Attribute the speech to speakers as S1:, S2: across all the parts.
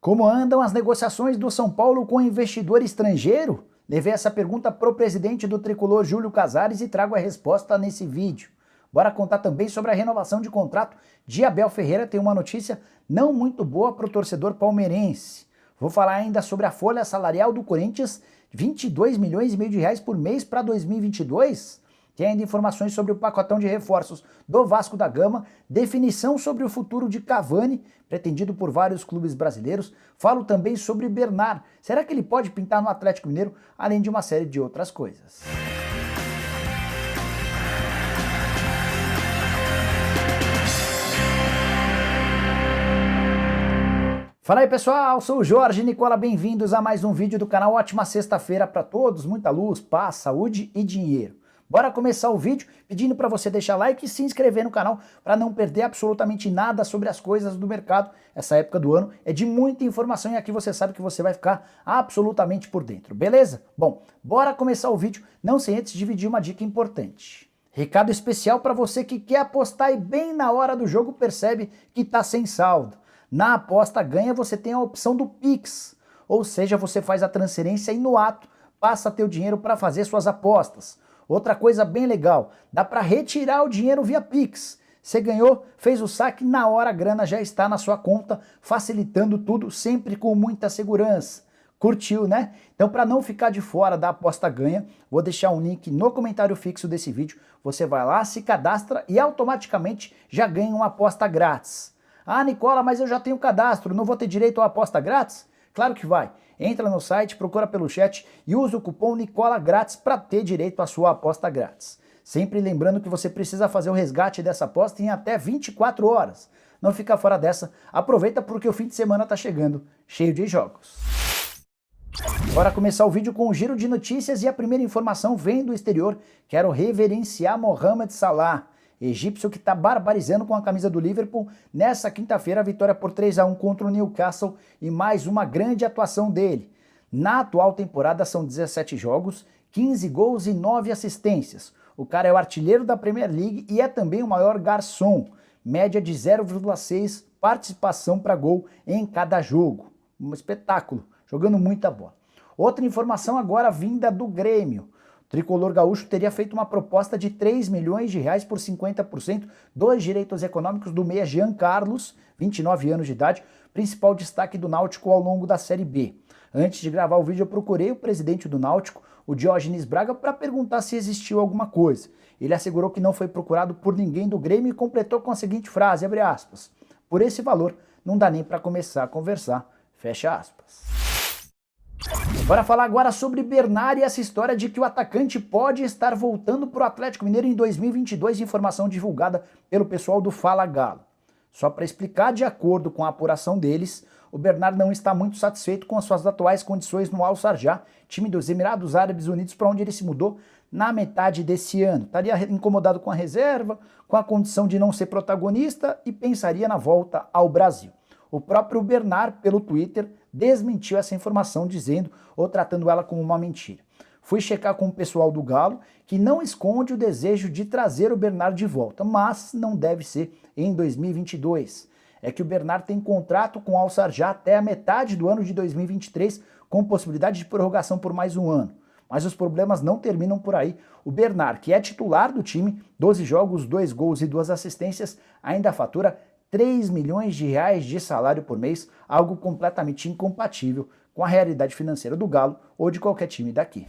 S1: Como andam as negociações do São Paulo com investidor estrangeiro? Levei essa pergunta para o presidente do Tricolor, Júlio Casares, e trago a resposta nesse vídeo. Bora contar também sobre a renovação de contrato de Abel Ferreira. Tem uma notícia não muito boa para o torcedor palmeirense. Vou falar ainda sobre a folha salarial do Corinthians, 22 milhões e meio de reais por mês para 2022. Tem ainda informações sobre o pacotão de reforços do Vasco da Gama, definição sobre o futuro de Cavani, pretendido por vários clubes brasileiros. Falo também sobre Bernard. Será que ele pode pintar no Atlético Mineiro, além de uma série de outras coisas? Fala aí pessoal, sou o Jorge Nicola, bem-vindos a mais um vídeo do canal. Ótima sexta-feira para todos, muita luz, paz, saúde e dinheiro. Bora começar o vídeo pedindo para você deixar like e se inscrever no canal para não perder absolutamente nada sobre as coisas do mercado. Essa época do ano é de muita informação e aqui você sabe que você vai ficar absolutamente por dentro, beleza? Bom, bora começar o vídeo, não sem antes dividir uma dica importante. Recado especial para você que quer apostar e bem na hora do jogo percebe que está sem saldo. Na aposta ganha você tem a opção do Pix, ou seja, você faz a transferência e no ato passa teu dinheiro para fazer suas apostas. Outra coisa bem legal, dá para retirar o dinheiro via Pix. Você ganhou, fez o saque, na hora a grana já está na sua conta, facilitando tudo, sempre com muita segurança. Curtiu, né? Então, para não ficar de fora da aposta ganha, vou deixar um link no comentário fixo desse vídeo. Você vai lá, se cadastra e automaticamente já ganha uma aposta grátis. Ah, Nicola, mas eu já tenho cadastro, não vou ter direito à aposta grátis? Claro que vai. Entra no site, procura pelo chat e usa o cupom Nicola Grátis para ter direito à sua aposta grátis. Sempre lembrando que você precisa fazer o resgate dessa aposta em até 24 horas. Não fica fora dessa, aproveita porque o fim de semana está chegando, cheio de jogos. Bora começar o vídeo com um giro de notícias e a primeira informação vem do exterior. Quero reverenciar Mohamed Salah, egípcio que está barbarizando com a camisa do Liverpool. Nessa quinta-feira, a vitória por 3-1 contra o Newcastle e mais uma grande atuação dele. Na atual temporada são 17 jogos, 15 gols e 9 assistências. O cara é o artilheiro da Premier League e é também o maior garçom, média de 0,6 participação para gol em cada jogo. Um espetáculo, jogando muita bola. Outra informação agora vinda do Grêmio. O Tricolor Gaúcho teria feito uma proposta de 3 milhões de reais por 50% dos direitos econômicos do meia Jean Carlos, 29 anos de idade, principal destaque do Náutico ao longo da Série B. Antes de gravar o vídeo eu procurei o presidente do Náutico, o Diógenes Braga, para perguntar se existiu alguma coisa. Ele assegurou que não foi procurado por ninguém do Grêmio e completou com a seguinte frase, abre aspas, por esse valor não dá nem para começar a conversar, fecha aspas. Bora falar agora sobre Bernard e essa história de que o atacante pode estar voltando para o Atlético Mineiro em 2022, informação divulgada pelo pessoal do Fala Galo. Só para explicar, de acordo com a apuração deles, o Bernard não está muito satisfeito com as suas atuais condições no Al-Sharjah, time dos Emirados Árabes Unidos, para onde ele se mudou na metade desse ano. Estaria incomodado com a reserva, com a condição de não ser protagonista e pensaria na volta ao Brasil. O próprio Bernard, pelo Twitter, desmentiu essa informação, dizendo ou tratando ela como uma mentira. Fui checar com o pessoal do Galo, que não esconde o desejo de trazer o Bernard de volta, mas não deve ser em 2022. É que o Bernard tem contrato com o Al-Sharjah até a metade do ano de 2023, com possibilidade de prorrogação por mais um ano. Mas os problemas não terminam por aí. O Bernard, que é titular do time, 12 jogos, 2 gols e 2 assistências, ainda fatura 3 milhões de reais de salário por mês, algo completamente incompatível com a realidade financeira do Galo ou de qualquer time daqui.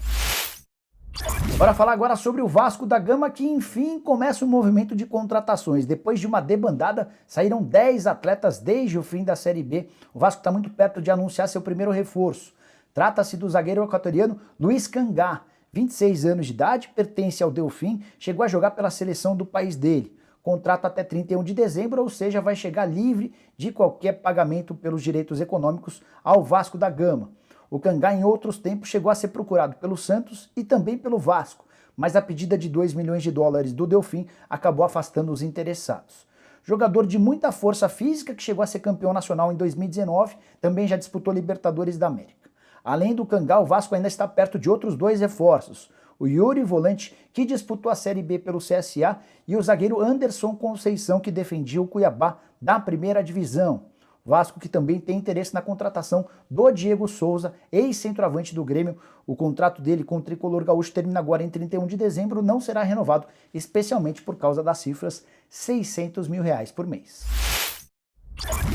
S1: Bora falar agora sobre o Vasco da Gama, que enfim começa o movimento de contratações. Depois de uma debandada, saíram 10 atletas desde o fim da Série B. O Vasco está muito perto de anunciar seu primeiro reforço. Trata-se do zagueiro equatoriano Luiz Cangá, 26 anos de idade, pertence ao Delfim, chegou a jogar pela seleção do país dele. Contrato até 31 de dezembro, ou seja, vai chegar livre de qualquer pagamento pelos direitos econômicos ao Vasco da Gama. O Cangá, em outros tempos, chegou a ser procurado pelo Santos e também pelo Vasco, mas a pedida de 2 milhões de dólares do Delfim acabou afastando os interessados. Jogador de muita força física, que chegou a ser campeão nacional em 2019, também já disputou Libertadores da América. Além do Cangá, o Vasco ainda está perto de outros 2 reforços. O Yuri Volante, que disputou a Série B pelo CSA, e o zagueiro Anderson Conceição, que defendia o Cuiabá da primeira divisão. Vasco que também tem interesse na contratação do Diego Souza, ex-centroavante do Grêmio. O contrato dele com o tricolor gaúcho termina agora em 31 de dezembro, não será renovado, especialmente por causa das cifras R$600 mil por mês.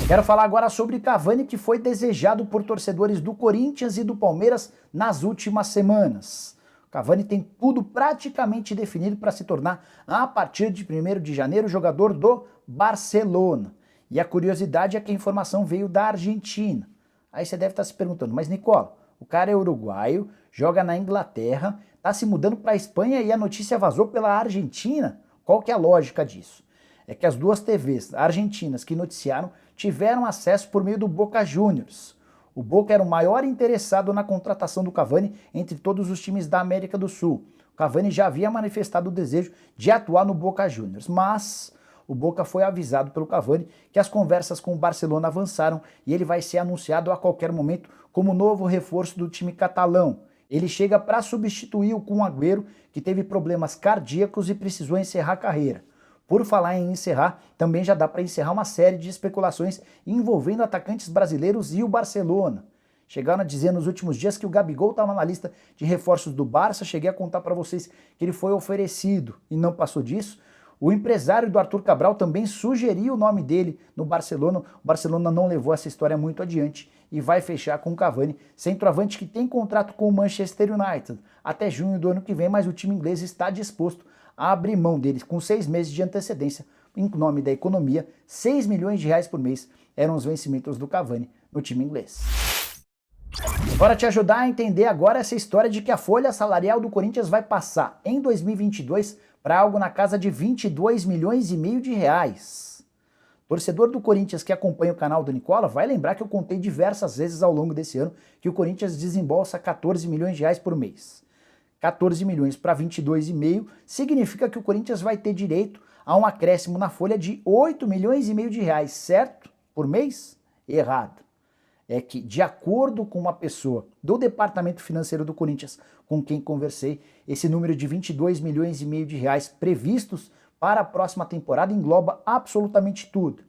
S1: Quero falar agora sobre Cavani, que foi desejado por torcedores do Corinthians e do Palmeiras nas últimas semanas. Cavani tem tudo praticamente definido para se tornar, a partir de 1º de janeiro, jogador do Barcelona. E a curiosidade é que a informação veio da Argentina. Aí você deve estar se perguntando, mas Nicola, o cara é uruguaio, joga na Inglaterra, está se mudando para a Espanha e a notícia vazou pela Argentina? Qual que é a lógica disso? É que as duas TVs argentinas que noticiaram tiveram acesso por meio do Boca Juniors. O Boca era o maior interessado na contratação do Cavani entre todos os times da América do Sul. O Cavani já havia manifestado o desejo de atuar no Boca Juniors, mas o Boca foi avisado pelo Cavani que as conversas com o Barcelona avançaram e ele vai ser anunciado a qualquer momento como novo reforço do time catalão. Ele chega para substituir o Kun Agüero, que teve problemas cardíacos e precisou encerrar a carreira. Por falar em encerrar, também já dá para encerrar uma série de especulações envolvendo atacantes brasileiros e o Barcelona. Chegaram a dizer nos últimos dias que o Gabigol estava na lista de reforços do Barça, cheguei a contar para vocês que ele foi oferecido e não passou disso. O empresário do Arthur Cabral também sugeriu o nome dele no Barcelona. O Barcelona não levou essa história muito adiante e vai fechar com o Cavani, centroavante que tem contrato com o Manchester United até junho do ano que vem, mas o time inglês está disposto a abrir mão deles com 6 meses de antecedência. Em nome da economia, R$6 milhões por mês eram os vencimentos do Cavani no time inglês. Bora te ajudar a entender agora essa história de que a folha salarial do Corinthians vai passar em 2022 para algo na casa de R$22,5 milhões. Torcedor do Corinthians que acompanha o canal do Nicola vai lembrar que eu contei diversas vezes ao longo desse ano que o Corinthians desembolsa R$14 milhões por mês. 14 milhões para 22,5 significa que o Corinthians vai ter direito a um acréscimo na folha de R$8,5 milhões, certo? Por mês? Errado. É que, de acordo com uma pessoa do departamento financeiro do Corinthians com quem conversei, esse número de R$22,5 milhões previstos para a próxima temporada engloba absolutamente tudo.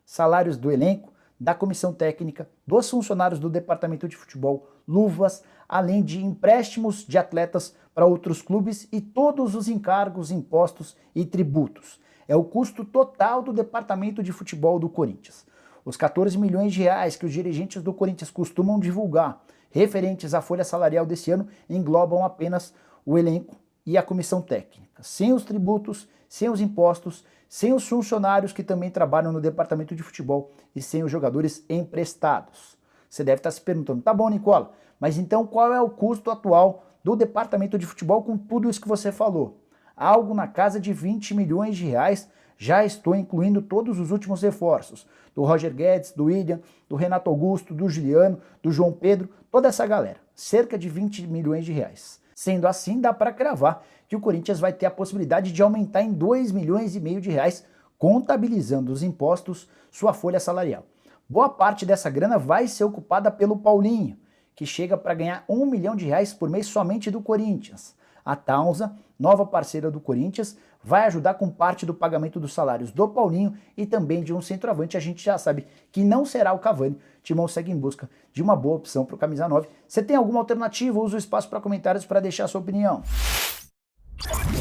S1: Salários do elenco, da comissão técnica, dos funcionários do departamento de futebol, luvas, além de empréstimos de atletas para outros clubes e todos os encargos, impostos e tributos. É o custo total do departamento de futebol do Corinthians. Os R$14 milhões que os dirigentes do Corinthians costumam divulgar, referentes à folha salarial desse ano, englobam apenas o elenco e a comissão técnica, sem os tributos, sem os impostos, sem os funcionários que também trabalham no departamento de futebol e sem os jogadores emprestados. Você deve estar se perguntando, tá bom, Nicola, mas então qual é o custo atual do departamento de futebol com tudo isso que você falou? Algo na casa de R$20 milhões, já estou incluindo todos os últimos reforços, do Roger Guedes, do William, do Renato Augusto, do Juliano, do João Pedro, toda essa galera, cerca de R$20 milhões. Sendo assim, dá para cravar que o Corinthians vai ter a possibilidade de aumentar em R$2,5 milhões, contabilizando os impostos, sua folha salarial. Boa parte dessa grana vai ser ocupada pelo Paulinho, que chega para ganhar R$1 milhão por mês somente do Corinthians. A Taunza, nova parceira do Corinthians, vai ajudar com parte do pagamento dos salários do Paulinho e também de um centroavante. A gente já sabe que não será o Cavani. Timão segue em busca de uma boa opção para o camisa 9. Você tem alguma alternativa? Usa o espaço para comentários para deixar a sua opinião.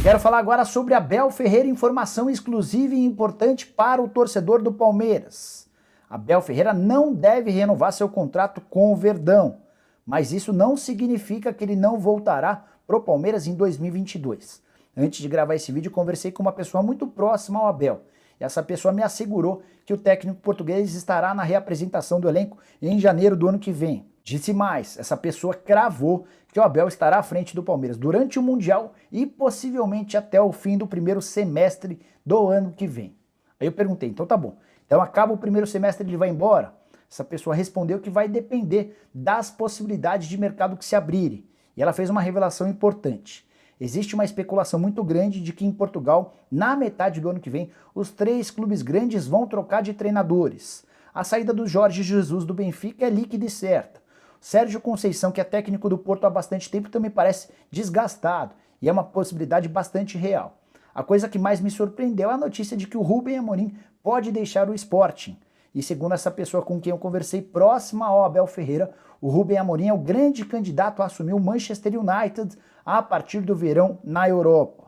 S1: Quero falar agora sobre Abel Ferreira, informação exclusiva e importante para o torcedor do Palmeiras. Abel Ferreira não deve renovar seu contrato com o Verdão, mas isso não significa que ele não voltará para o Palmeiras em 2022. Antes de gravar esse vídeo, conversei com uma pessoa muito próxima ao Abel. E essa pessoa me assegurou que o técnico português estará na reapresentação do elenco em janeiro do ano que vem. Disse mais, essa pessoa cravou que o Abel estará à frente do Palmeiras durante o Mundial e possivelmente até o fim do primeiro semestre do ano que vem. Aí eu perguntei, então tá bom, então acaba o primeiro semestre e ele vai embora? Essa pessoa respondeu que vai depender das possibilidades de mercado que se abrirem. E ela fez uma revelação importante. Existe uma especulação muito grande de que em Portugal, na metade do ano que vem, os 3 clubes grandes vão trocar de treinadores. A saída do Jorge Jesus do Benfica é líquida e certa. Sérgio Conceição, que é técnico do Porto há bastante tempo, também parece desgastado e é uma possibilidade bastante real. A coisa que mais me surpreendeu é a notícia de que o Rubem Amorim pode deixar o Sporting. E segundo essa pessoa com quem eu conversei próxima ao Abel Ferreira, o Rubem Amorim é o grande candidato a assumir o Manchester United a partir do verão na Europa.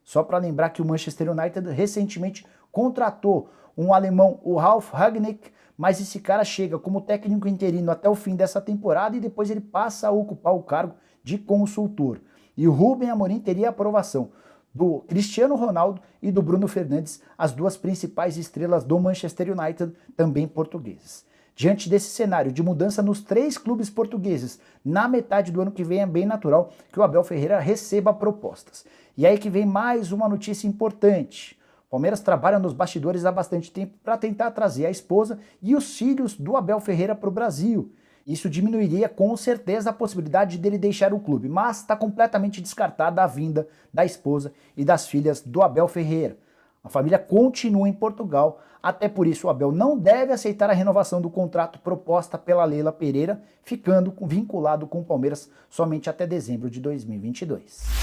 S1: Só para lembrar que o Manchester United recentemente contratou um alemão, o Ralf Rangnick, mas esse cara chega como técnico interino até o fim dessa temporada e depois ele passa a ocupar o cargo de consultor. E o Rubem Amorim teria a aprovação do Cristiano Ronaldo e do Bruno Fernandes, as duas principais estrelas do Manchester United, também portugueses. Diante desse cenário de mudança nos 3 clubes portugueses, na metade do ano que vem é bem natural que o Abel Ferreira receba propostas. E aí que vem mais uma notícia importante. O Palmeiras trabalha nos bastidores há bastante tempo para tentar trazer a esposa e os filhos do Abel Ferreira para o Brasil. Isso diminuiria com certeza a possibilidade dele deixar o clube, mas está completamente descartada a vinda da esposa e das filhas do Abel Ferreira. A família continua em Portugal, até por isso o Abel não deve aceitar a renovação do contrato proposta pela Leila Pereira, ficando vinculado com o Palmeiras somente até dezembro de 2022.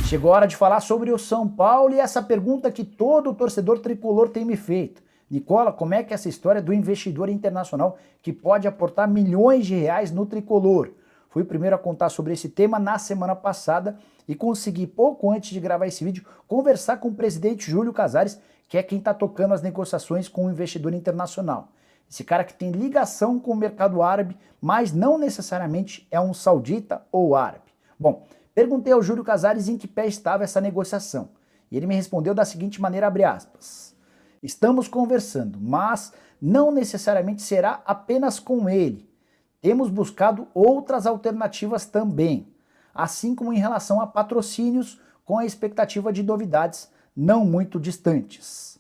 S1: Chegou a hora de falar sobre o São Paulo e essa pergunta que todo torcedor tricolor tem me feito. Nicola, como é que é essa história do investidor internacional que pode aportar milhões de reais no tricolor? Fui o primeiro a contar sobre esse tema na semana passada e consegui, pouco antes de gravar esse vídeo, conversar com o presidente Júlio Casares, que é quem está tocando as negociações com o investidor internacional. Esse cara que tem ligação com o mercado árabe, mas não necessariamente é um saudita ou árabe. Bom, perguntei ao Júlio Casares em que pé estava essa negociação. E ele me respondeu da seguinte maneira, abre aspas. Estamos conversando, mas não necessariamente será apenas com ele. Temos buscado outras alternativas também, assim como em relação a patrocínios com a expectativa de novidades não muito distantes.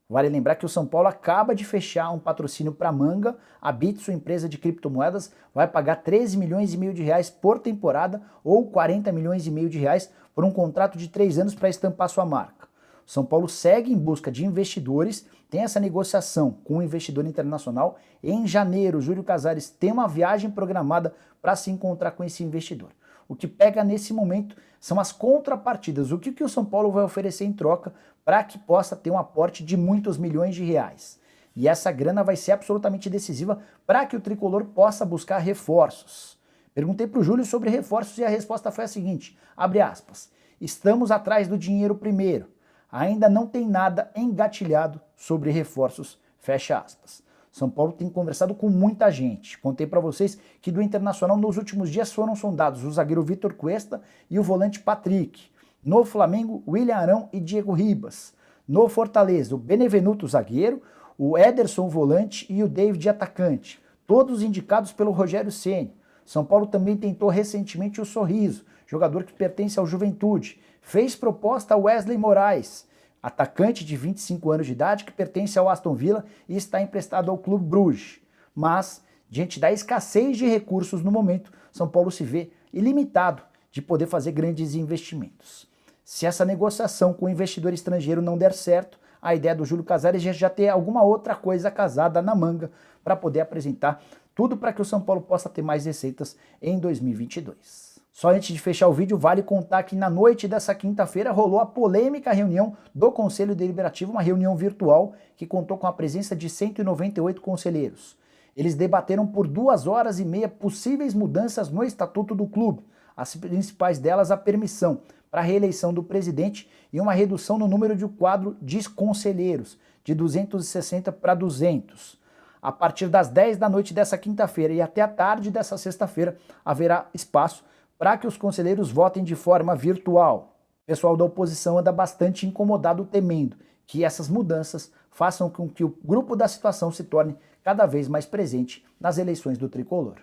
S1: Vale lembrar que o São Paulo acaba de fechar um patrocínio para a Manga, a Bitso, empresa de criptomoedas, vai pagar 13 milhões e meio de reais por temporada ou 40 milhões e meio de reais por um contrato de 3 anos para estampar sua marca. São Paulo segue em busca de investidores, tem essa negociação com um investidor internacional. Em janeiro, Júlio Casares tem uma viagem programada para se encontrar com esse investidor. O que pega nesse momento são as contrapartidas, o que o São Paulo vai oferecer em troca para que possa ter um aporte de muitos milhões de reais. E essa grana vai ser absolutamente decisiva para que o tricolor possa buscar reforços. Perguntei para o Júlio sobre reforços e a resposta foi a seguinte, abre aspas, estamos atrás do dinheiro primeiro. Ainda não tem nada engatilhado sobre reforços, fecha aspas. São Paulo tem conversado com muita gente. Contei para vocês que do Internacional nos últimos dias foram sondados o zagueiro Vitor Cuesta e o volante Patrick. No Flamengo, William Arão e Diego Ribas. No Fortaleza, o Benevenuto zagueiro, o Ederson volante e o David atacante. Todos indicados pelo Rogério Ceni. São Paulo também tentou recentemente o Sorriso, jogador que pertence ao Juventude. Fez proposta a Wesley Moraes, atacante de 25 anos de idade que pertence ao Aston Villa e está emprestado ao Clube Bruges. Mas, diante da escassez de recursos no momento, São Paulo se vê ilimitado de poder fazer grandes investimentos. Se essa negociação com o investidor estrangeiro não der certo, a ideia do Júlio Casares é já ter alguma outra coisa casada na manga para poder apresentar tudo para que o São Paulo possa ter mais receitas em 2022. Só antes de fechar o vídeo, vale contar que na noite dessa quinta-feira rolou a polêmica reunião do Conselho Deliberativo, uma reunião virtual que contou com a presença de 198 conselheiros. Eles debateram por 2 horas e meia possíveis mudanças no estatuto do clube, as principais delas a permissão para a reeleição do presidente e uma redução no número de quadro de conselheiros, de 260 para 200. A partir das 10 da noite dessa quinta-feira e até a tarde dessa sexta-feira haverá espaço para que os conselheiros votem de forma virtual. O pessoal da oposição anda bastante incomodado, temendo que essas mudanças façam com que o grupo da situação se torne cada vez mais presente nas eleições do tricolor.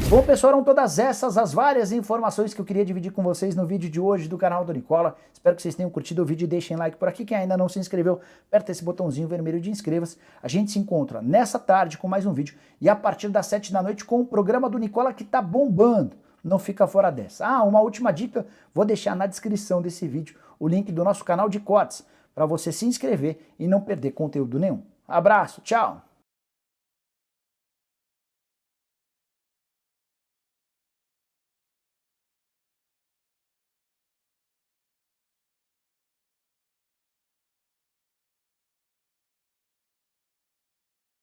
S1: Bom, pessoal, eram todas essas as várias informações que eu queria dividir com vocês no vídeo de hoje do canal do Nicola. Espero que vocês tenham curtido o vídeo e deixem like por aqui. Quem ainda não se inscreveu, aperta esse botãozinho vermelho de inscreva-se. A gente se encontra nessa tarde com mais um vídeo e a partir das 7 da noite com o programa do Nicola que tá bombando. Não fica fora dessa. Ah, uma última dica, vou deixar na descrição desse vídeo o link do nosso canal de cortes para você se inscrever e não perder conteúdo nenhum. Abraço, tchau!